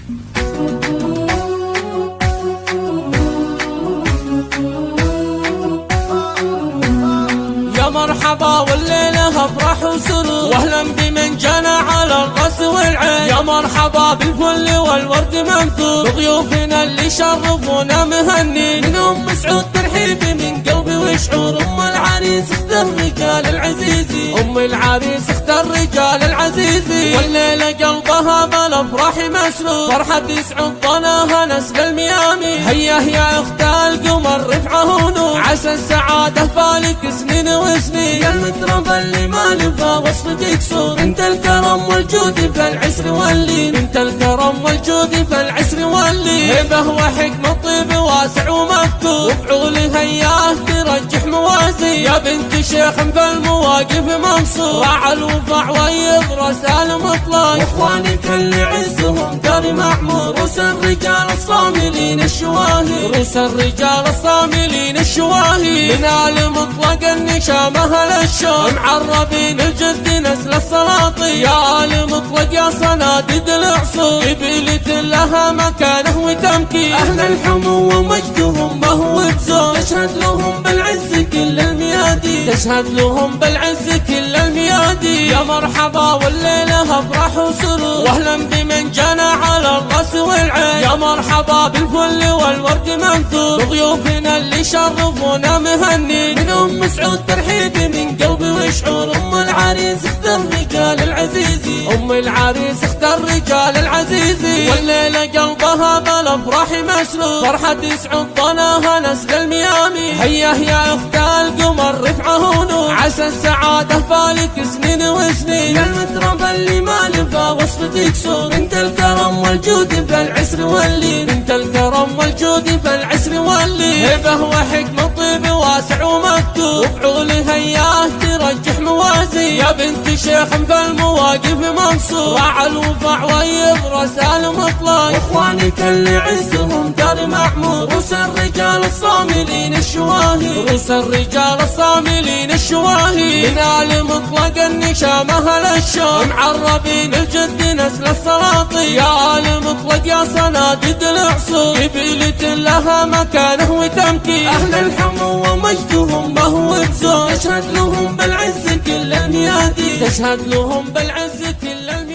يا مرحبا والليلة افراح وسرور، واهلا بمن جانا على الراس والعين. يا مرحبا بالفل والورد منثور، بضيوفنا اللي شرفونا مهنين. من ام سعود ترحيبي من قلبي وشعور، ام العريس اختار الرجال العزيزي، ام العريس اختار الرجال العزيزي. والليلة قلبها بالافراح مسرور، فرحة يسعد ظناها نسل الميامي. هيا يا اخت القمر رفعه ونور، عسى السعادة فالك سنين وسنين. يا المتربى اللي ما لفى وصفك يكسور، انت الكرم والجود في العسر واللين، انت الكرم والجود في العسر واللين. هبه وحكمة طيب واسع ومفتوح، وفعولي هياه ترجح موازين. يا بنت شيخ في المواقف منصور، راعى الوفاع ويضرس المطلق. واخواني كل عزهم دار معمور، رؤوس الرجال الصاملين الشواهي، رؤوس الرجال الصاملين الشواهي. من آل مطلق النشامة للشوم، معربين الجد نسل السلاطين. يا آل مطلق يا صناديد العصور، قبيلة لها مكانه وتمكين. أهل الحمو ومجدهم ما هو بزور، تشهد لهم بالعز كل الميادين، تشهد لهم بالعز كل الميادين. يا مرحبا والليلة افراح وسرور، واهلا بمن جانا على الراس والعين. يا مرحبا بالفل والورد منثور، بضيوفنا اللي شرفونا مهنين. من ام سعود ترحيبي من قلبي وشعور، ام العريس اختار الرجال العزيزي، ام العريس اختار الرجال العزيزي. والليلة قلبها بالافراح مسرور، فرحة يسعد ظناها نسل الميامي. هيا يا اخت القمر رفعه ونور، عسى السعادة فالك سنين وسنين. يا المتربى اللي ما لفى وصفك يكسور، انت الكرم والجود في العسر واللين، انت الكرم والجود في العسر واللين. هبه وحكمة طيب واسع ومفتوح، وفعولي هياه ترجح موازين. يا بنت شيخ في المواقف منصور، راعى الوفاع ويضرس المطلق. واخواني كل عزهم دار معمور، رؤوس الرجال الصاملين الشواهي، رؤوس الرجال الصاملين الشواهي. من آل مطلق النشامة للشوم، معربين الجد نسل السلاطين. يا آل مطلق يا صناديد العصور، قبيلة لها مكانه وتمكين. أهل الحمو ومجدهم ما هو بزور، تشهد لهم بالعز كل الميادين، تشهد لهم بالعز كل الميادين.